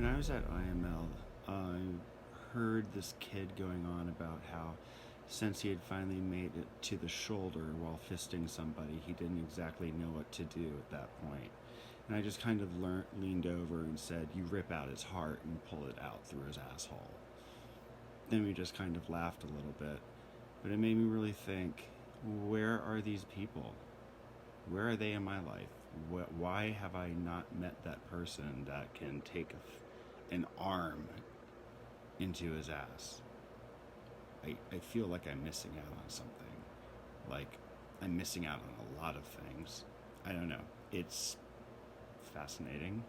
When I was at IML, I heard this kid going on about how since he had finally made it to the shoulder while fisting somebody, he didn't exactly know what to do at that point. And I just kind of leaned over and said, "You rip out his heart and pull it out through his asshole." Then we just kind of laughed a little bit. But it made me really think, where are these people? Where are they in my life? Why have I not met that person that can take an arm into his ass? I feel like I'm missing out on something. Like, I'm missing out on a lot of things. I don't know. It's fascinating,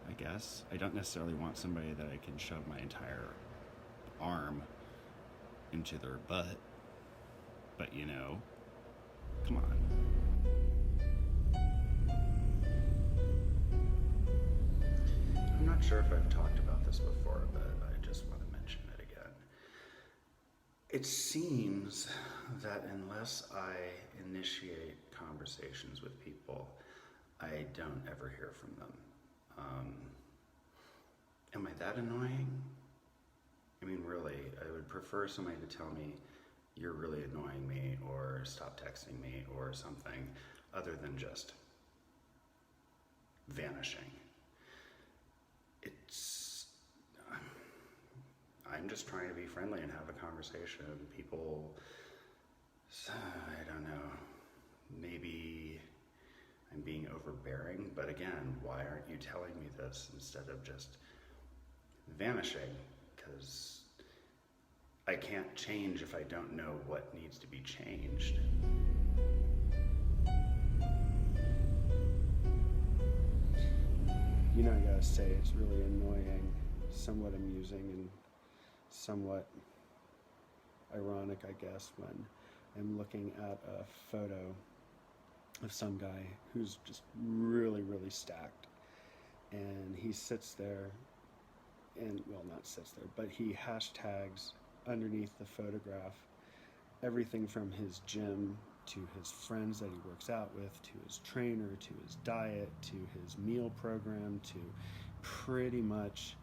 I guess. I don't necessarily want somebody that I can shove my entire arm into their butt. But, you know, come on. I'm not sure if I've talked about this before, but I just want to mention it again. It seems that unless I initiate conversations with people, I don't ever hear from them. Am I that annoying? I mean, really, I would prefer somebody to tell me, "You're really annoying me," or "Stop texting me," or something, other than just vanishing. I'm just trying to be friendly and have a conversation. People, I don't know, maybe I'm being overbearing, but again, why aren't you telling me this instead of just vanishing? Because I can't change if I don't know what needs to be changed. You know, I gotta say, it's really annoying, somewhat amusing, and somewhat ironic, I guess, when I'm looking at a photo of some guy who's just really, really stacked. And he sits there, and, well, not sits there, but he hashtags underneath the photograph everything from his gym to his friends that he works out with, to his trainer, to his diet, to his meal program, to pretty much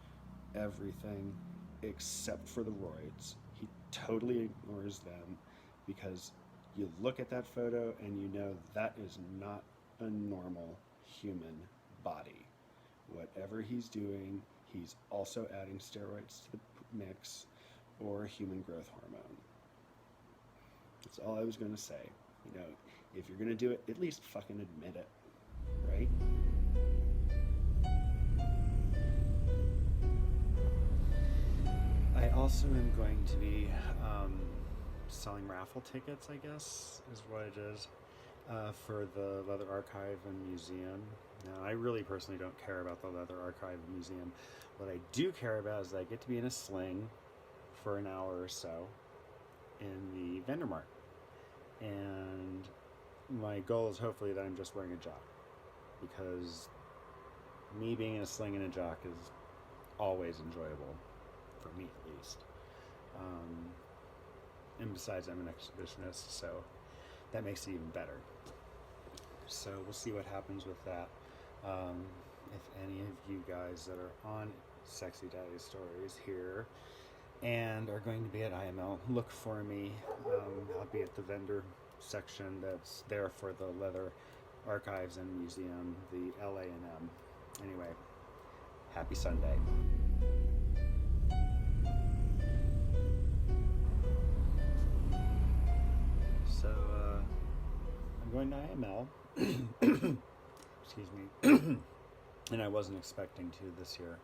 everything except for the roids. He totally ignores them because you look at that photo and you know that is not a normal human body. Whatever he's doing, he's also adding steroids to the mix or human growth hormone. That's all I was going to say. You know, if you're going to do it, at least fucking admit it, right? I also am going to be selling raffle tickets, I guess, is what it is, for the Leather Archive and Museum. Now, I really personally don't care about the Leather Archive and Museum. What I do care about is that I get to be in a sling for an hour or so in the vendor mart. And my goal is hopefully that I'm just wearing a jock, because me being in a sling and a jock is always enjoyable, for me at least. And besides, I'm an exhibitionist, so that makes it even better. So we'll see what happens with that. If any of you guys that are on Sexy Daddy Stories here and are going to be at IML, look for me. I'll be at the vendor section that's there for the Leather Archives and Museum, the LA&M. Anyway, happy Sunday. So, I'm going to IML. Excuse me. And I wasn't expecting to this year.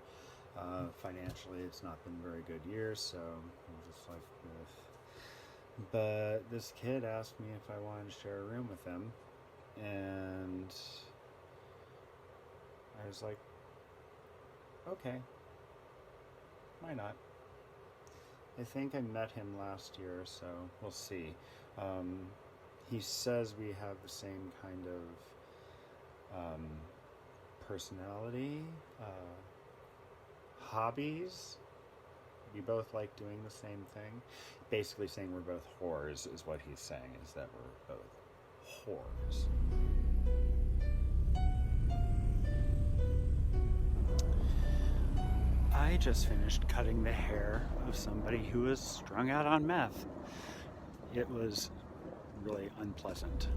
Financially, it's not been a very good year, so I'm just like, ugh. But this kid asked me if I wanted to share a room with him, and I was like, okay, why not? I think I met him last year, so we'll see. He says we have the same kind of personality, hobbies. We both like doing the same thing. Basically saying we're both whores is what he's saying, is that we're both whores. I just finished cutting the hair of somebody who was strung out on meth. It was really unpleasant.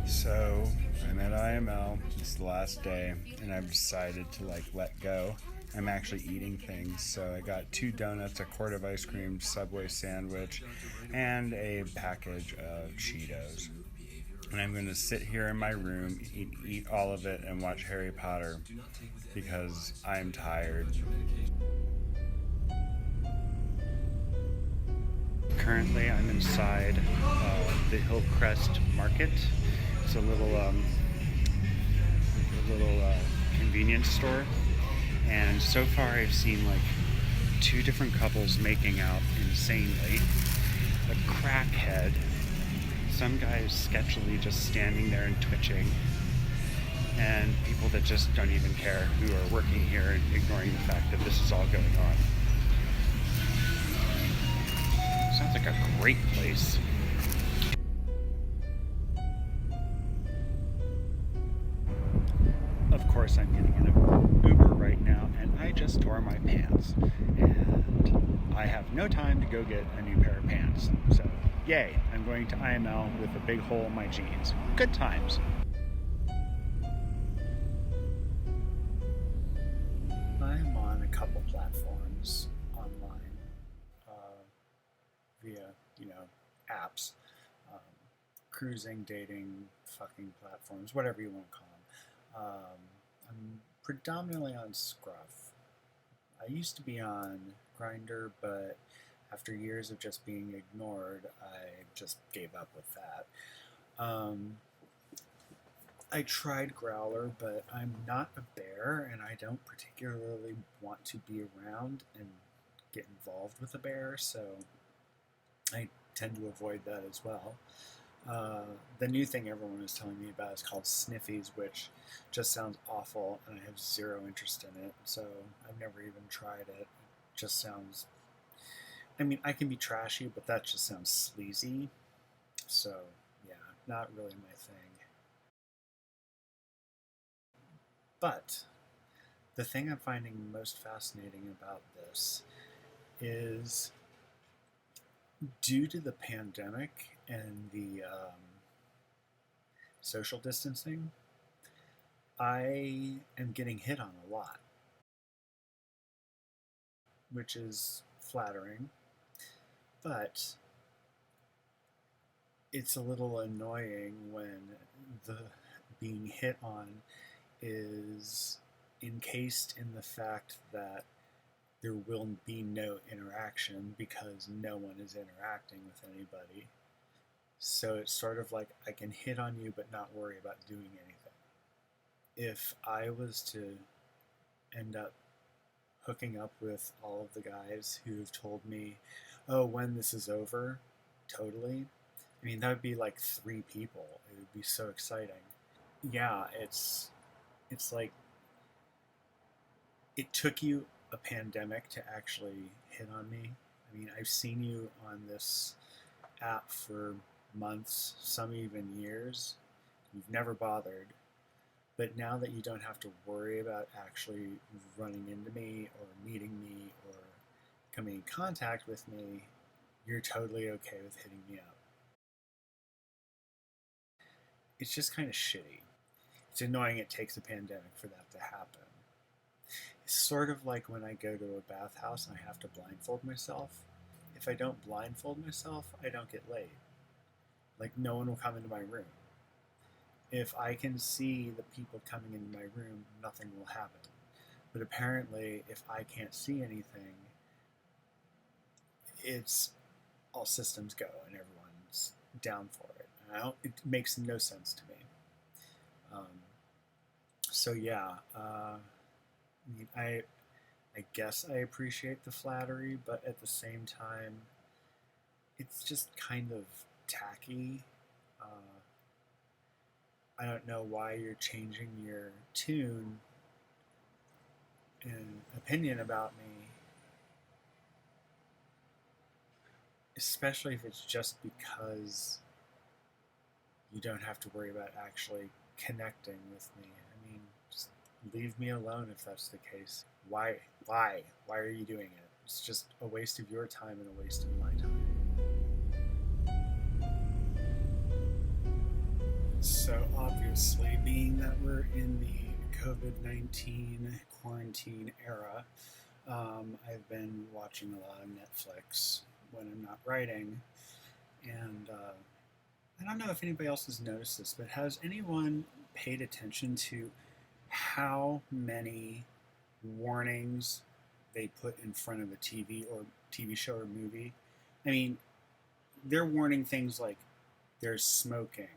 So I'm at IML, it's the last day, and I've decided to let go. I'm actually eating things, so I got 2 donuts, a quart of ice cream, Subway sandwich, and a package of Cheetos. And I'm going to sit here in my room, eat all of it, and watch Harry Potter because I'm tired. Currently, I'm inside the Hillcrest Market. It's a little convenience store, and so far I've seen 2 different couples making out insanely. A crackhead, some guys sketchily just standing there and twitching, and people that just don't even care, who are working here and ignoring the fact that this is all going on. Sounds like a great place. Of course, I'm getting an Uber right now, and I just tore my pants. And I have no time to go get a new pair of pants. So, yay, I'm going to IML with a big hole in my jeans. Good times. I'm on a couple platforms online via, apps, cruising, dating, fucking platforms, whatever you want to call them. I'm predominantly on Scruff. I used to be on Grindr, but after years of just being ignored, I just gave up with that. I tried Growler, but I'm not a bear, and I don't particularly want to be around and get involved with a bear, so I tend to avoid that as well. The new thing everyone is telling me about is called Sniffies, which just sounds awful, and I have zero interest in it, so I've never even tried it. It just sounds... I mean, I can be trashy, but that just sounds sleazy, so yeah, not really my thing. But the thing I'm finding most fascinating about this is, due to the pandemic and the social distancing, I am getting hit on a lot, which is flattering, but it's a little annoying when the being hit on is encased in the fact that there will be no interaction because no one is interacting with anybody. So it's sort of like I can hit on you but not worry about doing anything. If I was to end up hooking up with all of the guys who have told me, oh, when this is over, totally. I mean, that would be like 3 people. It would be so exciting. Yeah, it's like it took you a pandemic to actually hit on me. I mean, I've seen you on this app for months, some even years. You've never bothered. But now that you don't have to worry about actually running into me or meeting me or coming in contact with me, you're totally okay with hitting me up. It's just kind of shitty. It's annoying it takes a pandemic for that to happen. It's sort of like when I go to a bathhouse and I have to blindfold myself. If I don't blindfold myself, I don't get laid. Like, no one will come into my room. If I can see the people coming into my room, nothing will happen. But apparently, if I can't see anything, it's all systems go and everyone's down for it. It makes no sense to me. So yeah, I guess I appreciate the flattery, but at the same time, it's just kind of tacky. I don't know why you're changing your tune and opinion about me, especially if it's just because you don't have to worry about actually connecting with me. I mean, just leave me alone if that's the case. Why? Why are you doing it? It's just a waste of your time and a waste of my time. So obviously, being that we're in the COVID-19 quarantine era, I've been watching a lot of Netflix when I'm not writing, and I don't know if anybody else has noticed this, but has anyone paid attention to how many warnings they put in front of a TV show or movie? I mean, they're warning things like there's smoking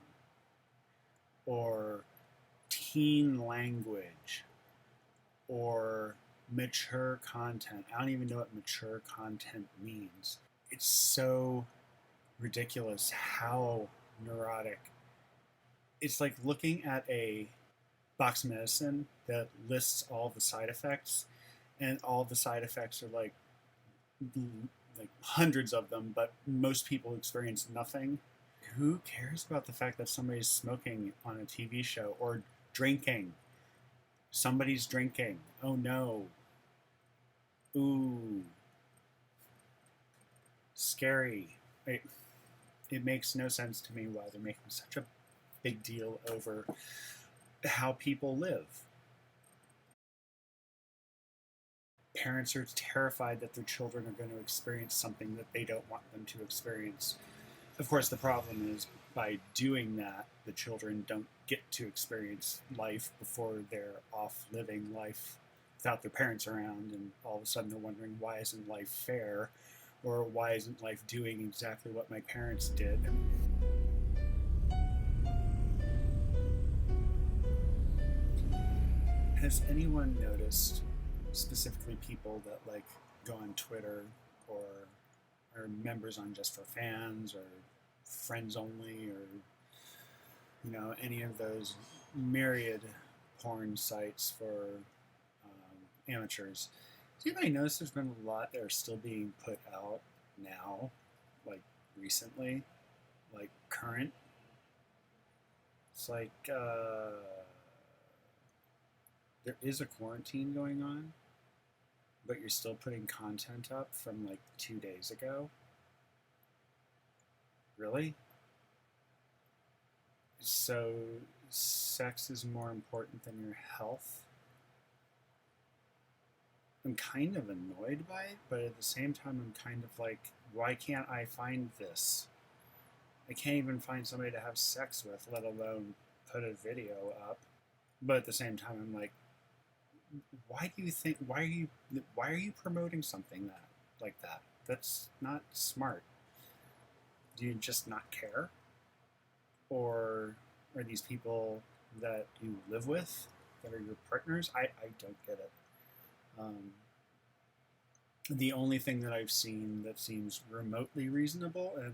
or teen language or mature content. I don't even know what mature content means. It's so ridiculous how neurotic. It's like looking at a box of medicine that lists all the side effects, and all the side effects are like hundreds of them, but most people experience nothing. Who cares about the fact that somebody's smoking on a TV show or drinking? Somebody's drinking. Oh no. Ooh. Scary. It makes no sense to me why they're making such a big deal over how people live. Parents are terrified that their children are going to experience something that they don't want them to experience. Of course, the problem is by doing that, the children don't get to experience life before they're off living life without their parents around, and all of a sudden they're wondering, why isn't life fair? Or why isn't life doing exactly what my parents did? Has anyone noticed, specifically people that like go on Twitter or are members on Just for Fans or Friends Only or any of those myriad porn sites for amateurs? Does anybody notice there's been a lot that are still being put out now, like recently, like current? It's like there is a quarantine going on, but you're still putting content up from like 2 days ago. Really? So sex is more important than your health? I'm kind of annoyed by it, but at the same time, I'm kind of like, why can't I find this? I can't even find somebody to have sex with, let alone put a video up. But at the same time, I'm like, why are you promoting something like that? That's not smart. Do you just not care? Or are these people that you live with, that are your partners? I don't get it. The only thing that I've seen that seems remotely reasonable and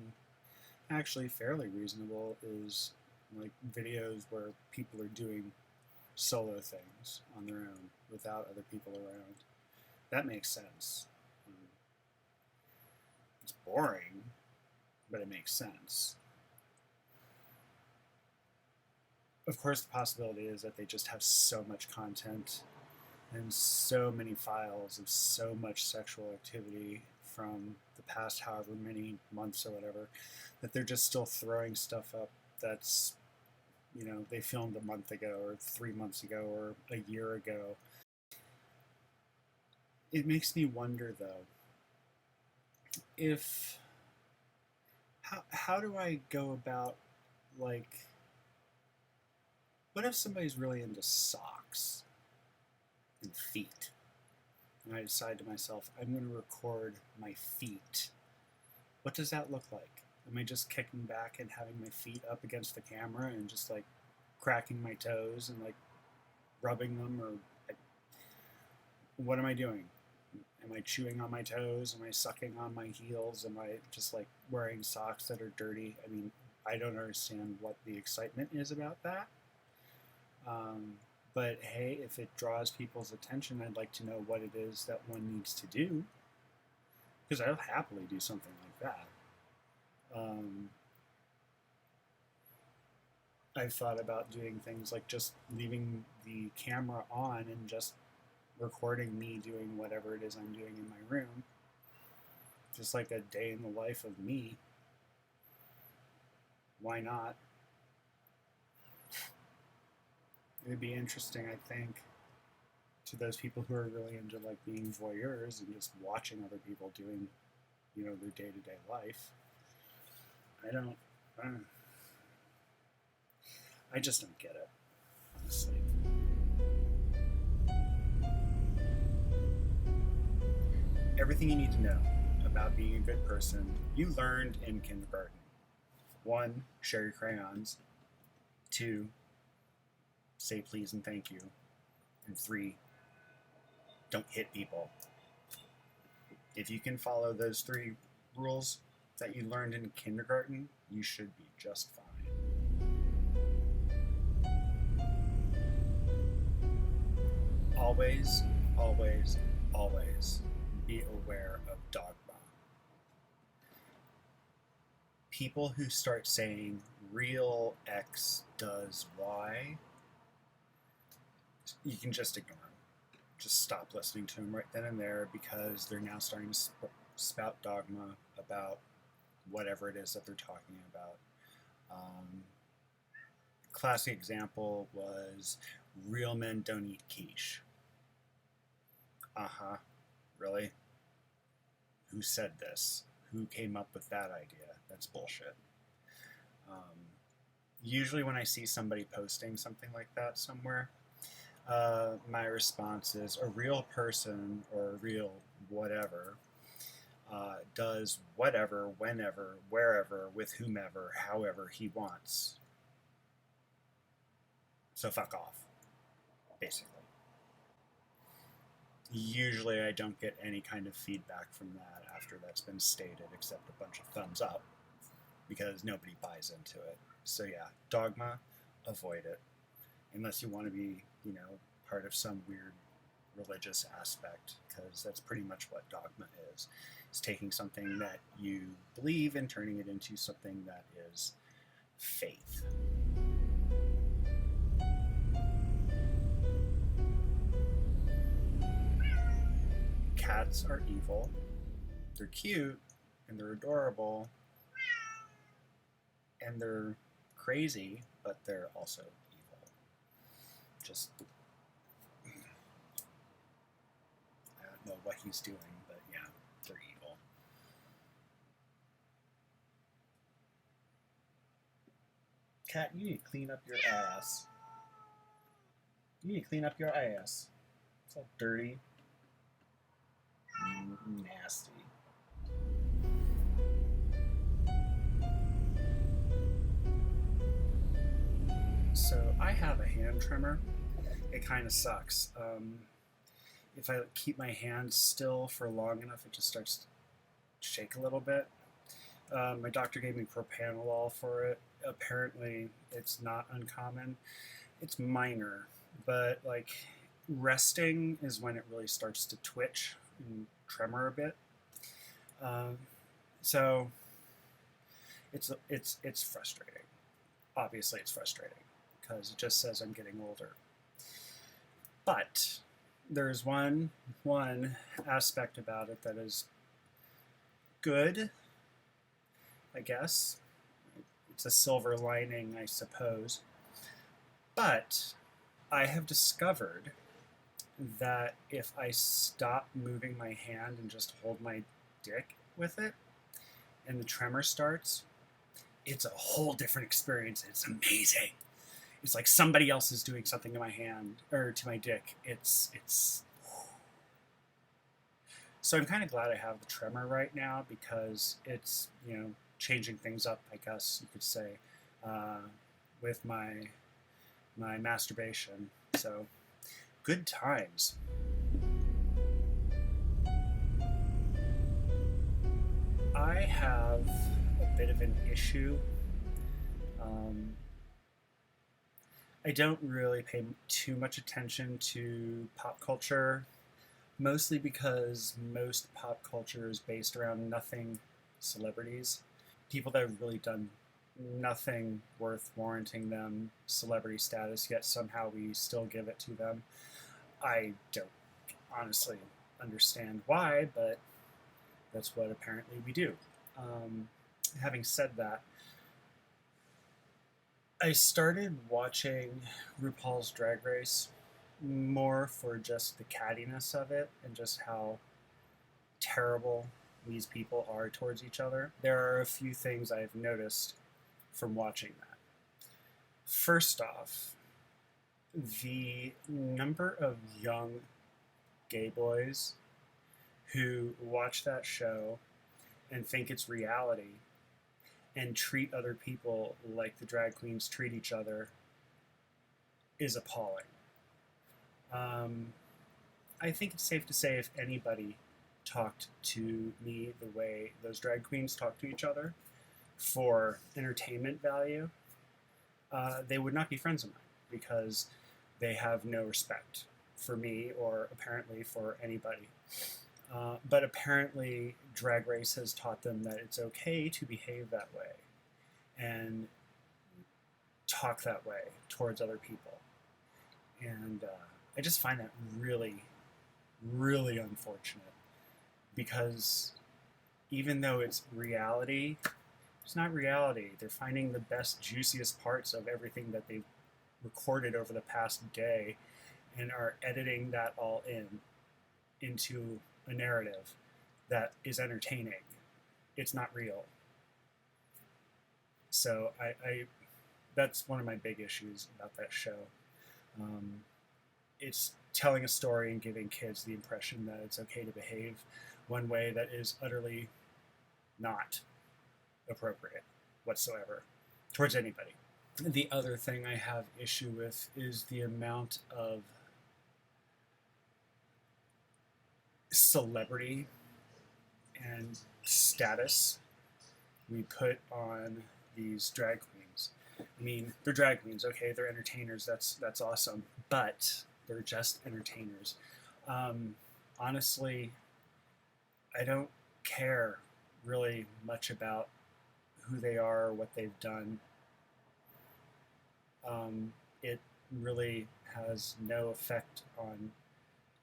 actually fairly reasonable is like videos where people are doing solo things on their own without other people around. That makes sense. It's boring, but it makes sense. Of course, the possibility is that they just have so much content and so many files of so much sexual activity from the past however many months or whatever, that they're just still throwing stuff up that's, they filmed a month ago or 3 months ago or a year ago. It makes me wonder, though, if how do I go about, like, what if somebody's really into socks and feet, and I decide to myself, I'm going to record my feet? What does that look like? Am I just kicking back and having my feet up against the camera and just like cracking my toes and like rubbing them, or what am I doing? Am I chewing on my toes? Am I sucking on my heels? Am I just like wearing socks that are dirty? I mean, I don't understand what the excitement is about that. But hey, if it draws people's attention, I'd like to know what it is that one needs to do, because I'll happily do something like that. I've thought about doing things like just leaving the camera on and just recording me doing whatever it is I'm doing in my room. Just like a day in the life of me. Why not? It'd be interesting, I think, to those people who are really into like being voyeurs and just watching other people doing, their day-to-day life. I don't, I just don't get it, honestly. Everything you need to know about being a good person, you learned in kindergarten. 1, share your crayons. 2, say please and thank you. And 3, don't hit people. If you can follow those 3 rules that you learned in kindergarten, you should be just fine. Always, always, always be aware of dogma. People who start saying real X does Y, you can just ignore them. Just stop listening to them right then and there, because they're now starting to spout dogma about whatever it is that they're talking about. Classic example was real men don't eat quiche. Really? Who said this? Who came up with that idea? That's bullshit. Usually when I see somebody posting something like that somewhere, my response is a real person or a real whatever does whatever, whenever, wherever, with whomever, however he wants. So fuck off, basically. Usually I don't get any kind of feedback from that after that's been stated, except a bunch of thumbs up, because nobody buys into it. So yeah, dogma, avoid it. Unless you want to be, part of some weird religious aspect, because that's pretty much what dogma is. It's taking something that you believe and turning it into something that is faith. Cats are evil. They're cute and they're adorable and they're crazy, but they're also evil. Just, I don't know what he's doing, but yeah, they're evil. Cat, you need to clean up your ass. You need to clean up your ass. It's all dirty. Nasty. So I have a hand trimmer. It kind of sucks. If I keep my hand still for long enough, it just starts to shake a little bit. My doctor gave me propranolol for it. Apparently, it's not uncommon. It's minor, but like resting is when it really starts to twitch and tremor a bit. So it's frustrating. Obviously, it's frustrating because it just says I'm getting older. But there's one aspect about it that is good, I guess. It's a silver lining, I suppose. But I have discovered that if I stop moving my hand and just hold my dick with it, and the tremor starts, it's a whole different experience. It's amazing. It's like somebody else is doing something to my hand or to my dick. It's. So I'm kind of glad I have the tremor right now, because it's changing things up, I guess you could say, with my masturbation. So good times. I have a bit of an issue. I don't really pay too much attention to pop culture, mostly because most pop culture is based around nothing celebrities. People that have really done nothing worth warranting them celebrity status, yet somehow we still give it to them. I don't honestly understand why, but that's what apparently we do. Um, Having said that, I started watching RuPaul's Drag Race more for just the cattiness of it and just how terrible these people are towards each other. There are a few things I've noticed from watching that. First off, the number of young gay boys who watch that show and think it's reality and treat other people like the drag queens treat each other is appalling. Um, I think it's safe to say if anybody talked to me the way those drag queens talk to each other for entertainment value, they would not be friends of mine because they have no respect for me or apparently for anybody. But apparently, Drag Race has taught them that it's okay to behave that way and talk that way towards other people. And I just find that really, really unfortunate because even though it's reality, it's not reality. They're finding the best, juiciest parts of everything that they've recorded over the past day and are editing that all into a narrative that is entertaining. It's not real. So I that's one of my big issues about that show. Um, it's telling a story and giving kids the impression that it's okay to behave one way that is utterly not appropriate whatsoever towards anybody. The other thing I have issue with is the amount of celebrity and status we put on these drag queens. I mean, they're drag queens, okay, they're entertainers, that's awesome, but they're just entertainers. Honestly, I don't care really much about who they are or what they've done. It really has no effect on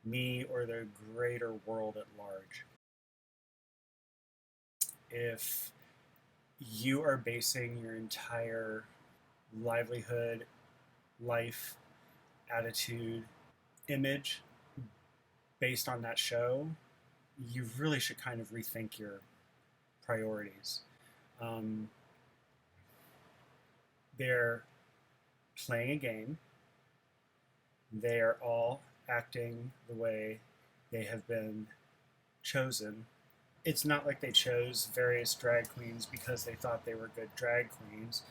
me or the greater world at large. If you are basing your entire livelihood, life, attitude, image based on that show, you really should kind of rethink your priorities. Um, they're playing a game. They are all acting the way they have been chosen. It's not like they chose various drag queens because they thought they were good drag queens.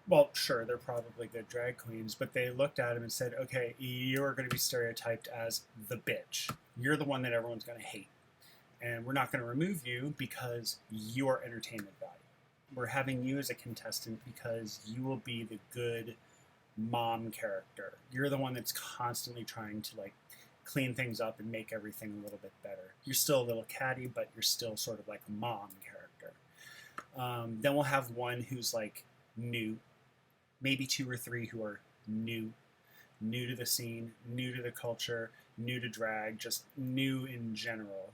Well, sure, they're probably good drag queens, but they looked at them and said, okay, you're going to be stereotyped as the bitch. You're the one that everyone's going to hate. And we're not going to remove you because you are entertainment value. We're having you as a contestant because you will be the good mom character. You're the one that's constantly trying to like clean things up and make everything a little bit better. You're still a little catty, but you're still sort of like a mom character. Then we'll have one who's like new, maybe two or three who are new to the scene, new to the culture, new to drag, just new in general.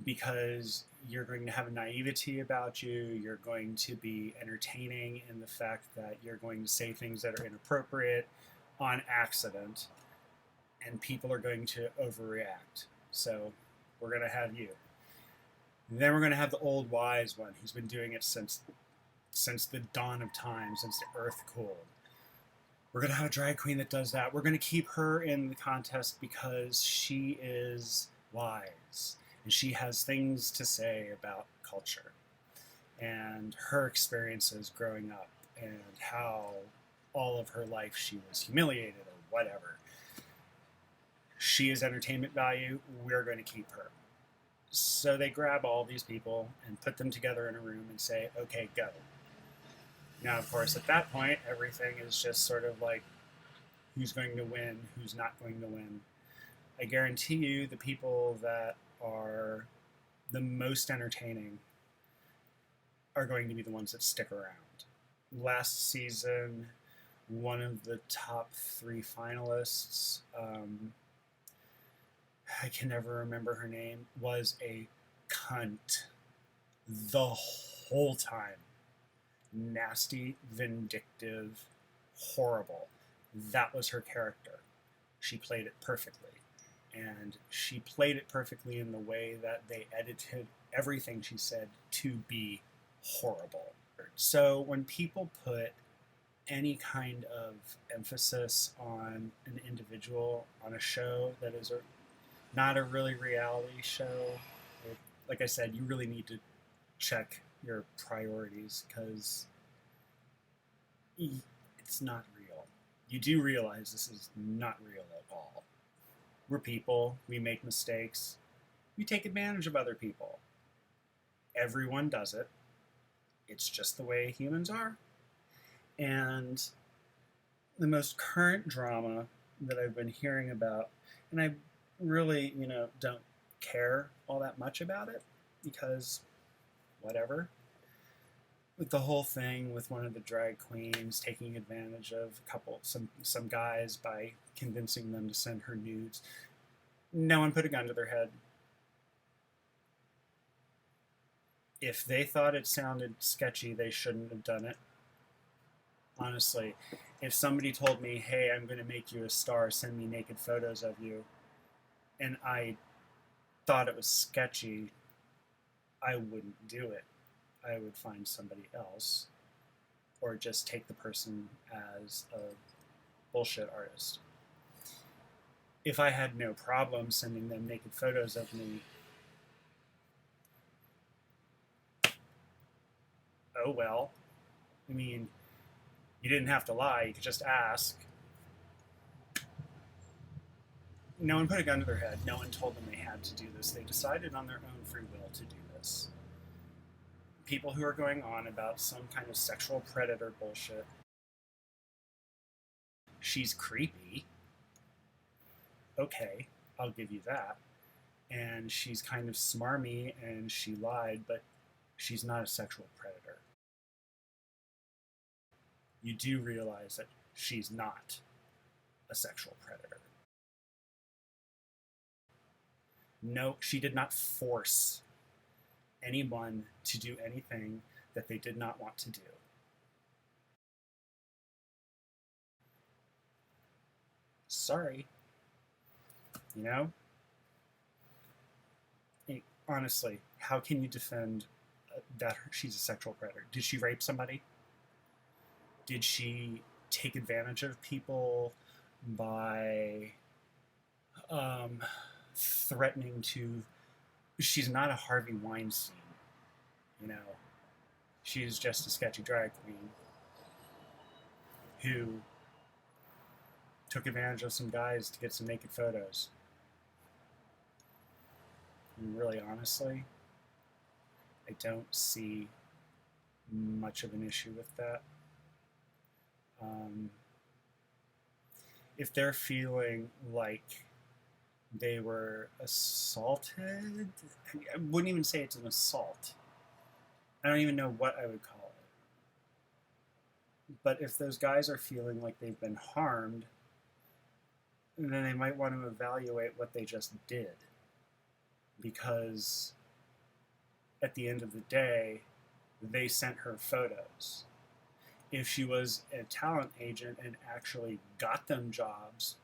Because you're going to have a naivety about you, you're going to be entertaining in the fact that you're going to say things that are inappropriate on accident, and people are going to overreact. So we're going to have you. And then we're going to have the old wise one who's been doing it since the dawn of time, since the earth cooled. We're going to have a drag queen that does that. We're going to keep her in the contest because she is wise and she has things to say about culture and her experiences growing up and how all of her life she was humiliated or whatever. She is entertainment value. We're going to keep her. So they grab all these people and put them together in a room and say, okay, go. Now, of course, at that point, everything is just sort of like who's going to win, who's not going to win. I guarantee you the people that are the most entertaining are going to be the ones that stick around. last season, one of the top 3 finalists, I can never remember her name, was a cunt the whole time. Nasty, vindictive, horrible. That was her character. She played it perfectly. And she played it perfectly in the way that they edited everything she said to be horrible. So when people put any kind of emphasis on an individual on a show that is not a really reality show, like I said, you really need to check your priorities because it's not real. You do realize this is not real at all. We're people, we make mistakes, we take advantage of other people. Everyone does it. It's just the way humans are. And the most current drama that I've been hearing about, and I really, don't care all that much about it because whatever. With the whole thing with one of the drag queens taking advantage of some guys by convincing them to send her nudes. No one put a gun to their head. If they thought it sounded sketchy, they shouldn't have done it. Honestly, if somebody told me, hey, I'm going to make you a star, send me naked photos of you, and I thought it was sketchy, I wouldn't do it. I would find somebody else or just take the person as a bullshit artist. If I had no problem sending them naked photos of me, oh well. I mean, you didn't have to lie, you could just ask. No one put a gun to their head. No one told them they had to do this. They decided on their own free will to do this. People who are going on about some kind of sexual predator bullshit. She's creepy. Okay, I'll give you that. And she's kind of smarmy and she lied, but she's not a sexual predator. You do realize that she's not a sexual predator. No, she did not force anyone to do anything that they did not want to do. Sorry. You know? Honestly, how can you defend that she's a sexual predator? Did she rape somebody? Did she take advantage of people by threatening to... She's not a Harvey Weinstein, you know. She's just a sketchy drag queen who took advantage of some guys to get some naked photos. And really, honestly, I don't see much of an issue with that. If they're feeling like they were assaulted, I wouldn't even say it's an assault. I don't even know what I would call it. But if those guys are feeling like they've been harmed, then they might want to evaluate what they just did. Because at the end of the day, they sent her photos. If she was a talent agent and actually got them jobs,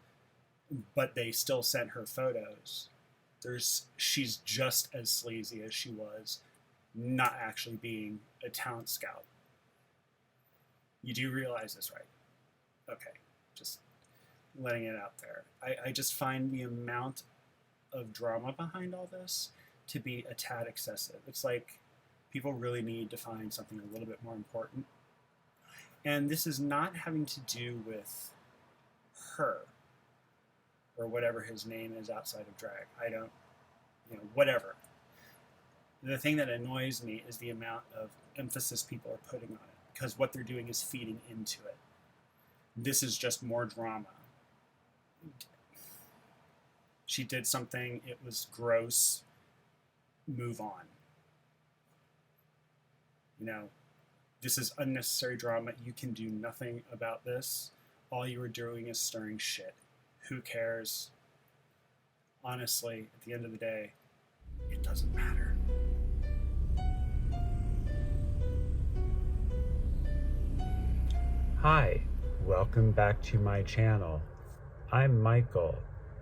but they still sent her photos, she's just as sleazy as she was not actually being a talent scout. You do realize this, right? Okay, just letting it out there. I just find the amount of drama behind all this to be a tad excessive. It's like people really need to find something a little bit more important. And this is not having to do with her or whatever his name is outside of drag. I don't, whatever. The thing that annoys me is the amount of emphasis people are putting on it, because what they're doing is feeding into it. This is just more drama. She did something, it was gross, move on. This is unnecessary drama. You can do nothing about this. All you are doing is stirring shit. Who cares? Honestly, at the end of the day, it doesn't matter. Hi, welcome back to my channel. I'm Michael,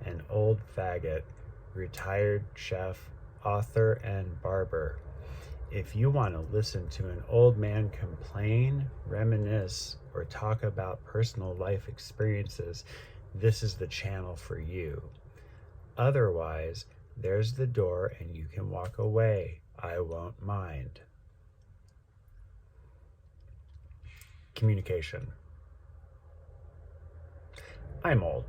an old faggot, retired chef, author, and barber. If you want to listen to an old man complain, reminisce, or talk about personal life experiences, this is the channel for you. Otherwise, there's the door and you can walk away. I won't mind. Communication. I'm old.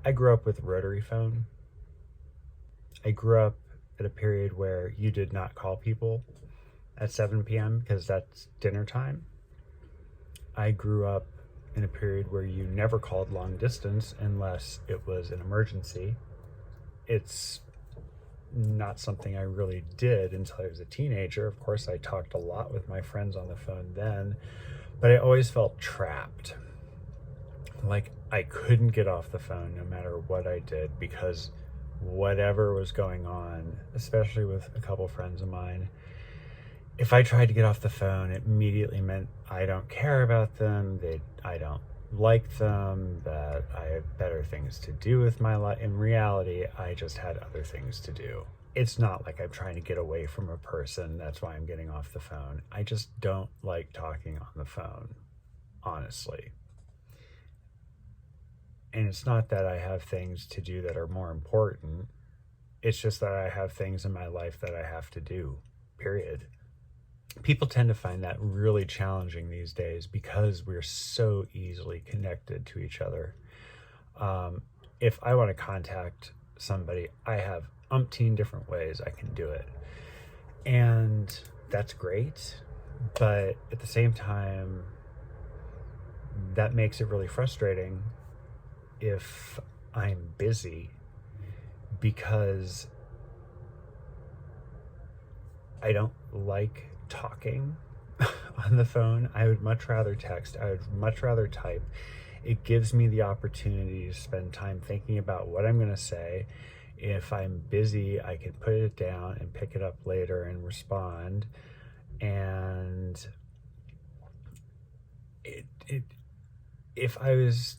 I grew up with a rotary phone. I grew up at a period where you did not call people at 7 p.m. because that's dinner time. I grew up in a period where you never called long distance unless it was an emergency. It's not something I really did until I was a teenager. Of course, I talked a lot with my friends on the phone then, but I always felt trapped. Like I couldn't get off the phone no matter what I did, because whatever was going on, especially with a couple friends of mine, if I tried to get off the phone, it immediately meant I don't care about them, I don't like them, that I have better things to do with my life. In reality, I just had other things to do. It's not like I'm trying to get away from a person, that's why I'm getting off the phone. I just don't like talking on the phone, honestly. And it's not that I have things to do that are more important. It's just that I have things in my life that I have to do, period. People tend to find that really challenging these days because we're so easily connected to each other. If I want to contact somebody, I have umpteen different ways I can do it. And that's great. But at the same time, that makes it really frustrating if I'm busy, because I don't like talking on the phone. I would much rather text. I would much rather type. It gives me the opportunity to spend time thinking about what I'm going to say. If I'm busy, I can put it down and pick it up later and respond. And if I was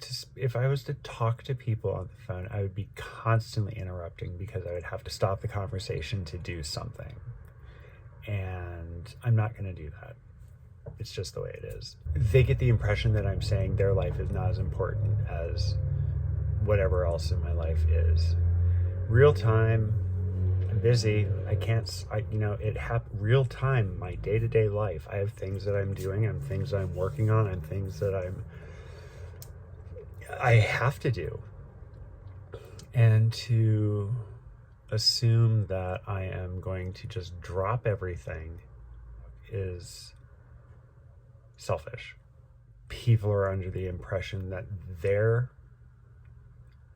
to talk to people on the phone, I would be constantly interrupting because I would have to stop the conversation to do something. And I'm not going to do that. It's just the way it is. They get the impression that I'm saying their life is not as important as whatever else in my life is. Real time, I'm busy. Real time, my day-to-day life. I have things that I'm doing, and things I'm working on, and things that I have to do. And to assume that I am going to just drop everything is selfish. People are under the impression that their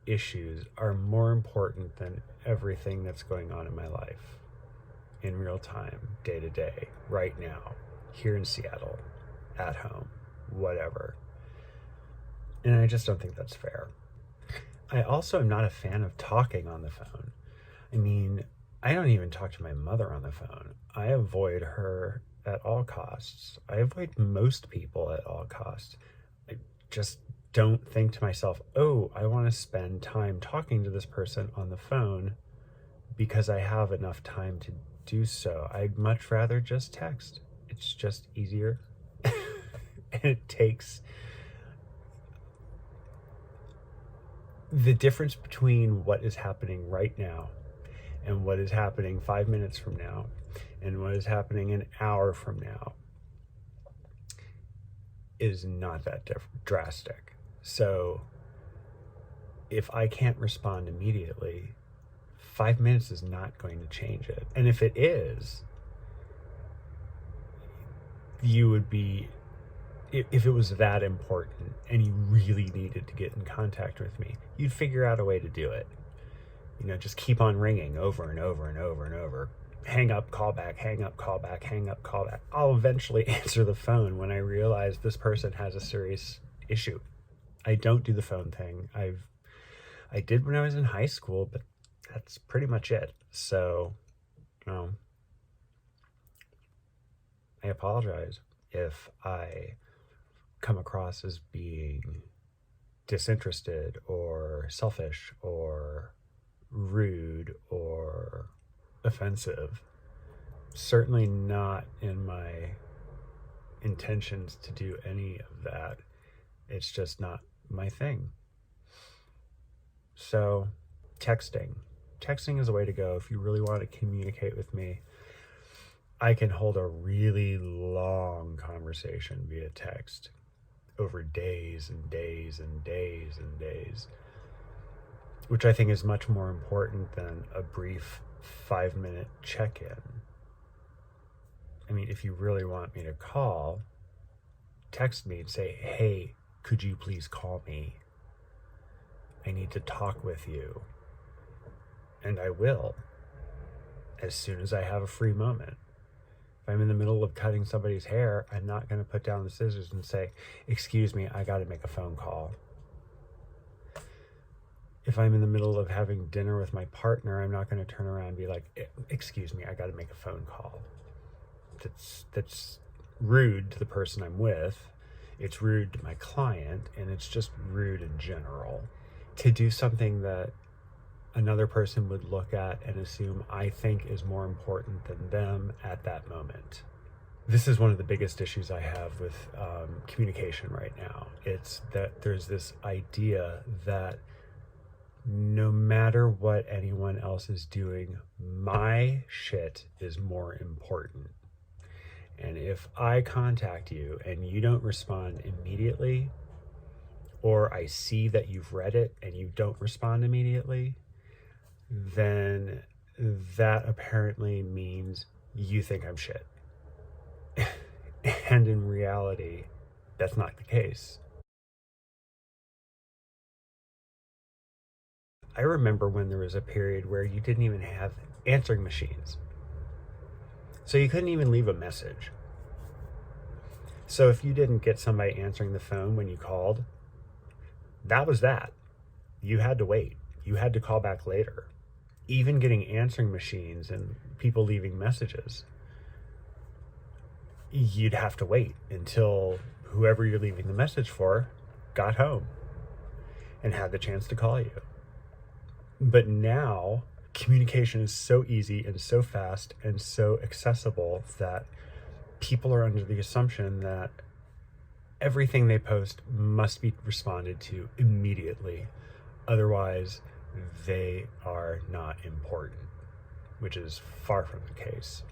issues are more important than everything that's going on in my life in real time, day to day, right now, here in Seattle, at home, whatever. And I just don't think that's fair. I also am not a fan of talking on the phone. I mean, I don't even talk to my mother on the phone. I avoid her at all costs. I avoid most people at all costs. I just don't think to myself, oh, I want to spend time talking to this person on the phone because I have enough time to do so. I'd much rather just text. It's just easier. And it takes the difference between what is happening right now and what is happening 5 minutes from now and what is happening an hour from now is not that drastic. So if I can't respond immediately, 5 minutes is not going to change it. And if it is, you would be, if it was that important and you really needed to get in contact with me, you'd figure out a way to do it. You know, just keep on ringing over and over and over and over. hang up, call back, hang up, call back, hang up, call back. I'll eventually answer the phone when I realize this person has a serious issue. I don't do the phone thing. I did when I was in high school, but that's pretty much it. So, I apologize if I come across as being disinterested or selfish or rude or offensive. Certainly not in my intentions to do any of that. It's just not my thing. So, texting. Texting is a way to go if you really want to communicate with me. I can hold a really long conversation via text over days and days and days and days, which I think is much more important than a brief 5-minute check-in. I mean, if you really want me to call, text me and say, hey, could you please call me? I need to talk with you. And I will, as soon as I have a free moment. If I'm in the middle of cutting somebody's hair, I'm not going to put down the scissors and say, excuse me, I got to make a phone call. If I'm in the middle of having dinner with my partner, I'm not going to turn around and be like, excuse me, I got to make a phone call. That's rude to the person I'm with. It's rude to my client, and it's just rude in general. To do something that another person would look at and assume I think is more important than them at that moment. This is one of the biggest issues I have with communication right now. It's that there's this idea that no matter what anyone else is doing, my shit is more important. And if I contact you and you don't respond immediately, or I see that you've read it and you don't respond immediately, then that apparently means you think I'm shit. And in reality, that's not the case. I remember when there was a period where you didn't even have answering machines. So you couldn't even leave a message. So if you didn't get somebody answering the phone when you called, that was that. You had to wait. You had to call back later. Even getting answering machines and people leaving messages, you'd have to wait until whoever you're leaving the message for got home and had the chance to call you. But now, communication is so easy and so fast and so accessible that people are under the assumption that everything they post must be responded to immediately. Otherwise, they are not important, which is far from the case.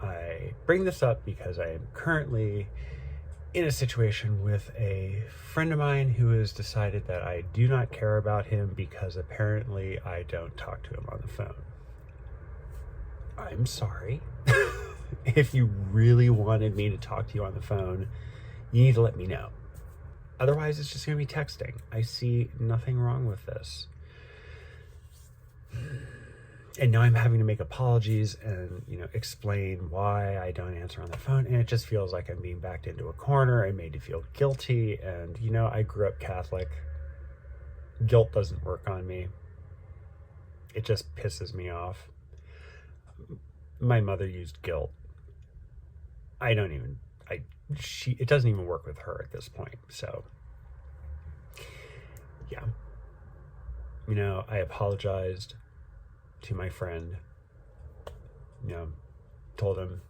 I bring this up because I am currently in a situation with a friend of mine who has decided that I do not care about him because apparently I don't talk to him on the phone. I'm sorry. If you really wanted me to talk to you on the phone, you need to let me know. Otherwise, it's just going to be texting. I see nothing wrong with this. And now I'm having to make apologies and, explain why I don't answer on the phone. And it just feels like I'm being backed into a corner. I made to feel guilty. And, I grew up Catholic. Guilt doesn't work on me. It just pisses me off. My mother used guilt. It doesn't even work with her at this point. So, yeah. I apologized to my friend, told him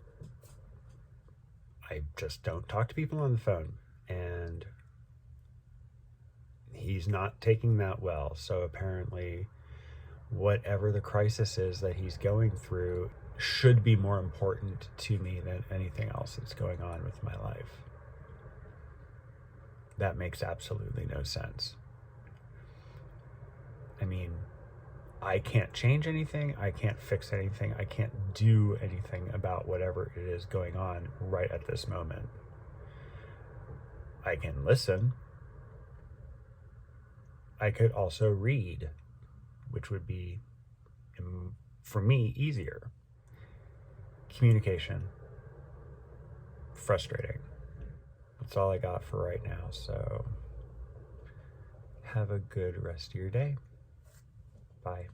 I just don't talk to people on the phone, and he's not taking that well. So apparently whatever the crisis is that he's going through should be more important to me than anything else that's going on with my life. That makes absolutely no sense. I mean, I can't change anything. I can't fix anything. I can't do anything about whatever it is going on right at this moment. I can listen. I could also read, which would be, for me, easier. communication. Frustrating. That's all I got for right now. So have a good rest of your day. Bye.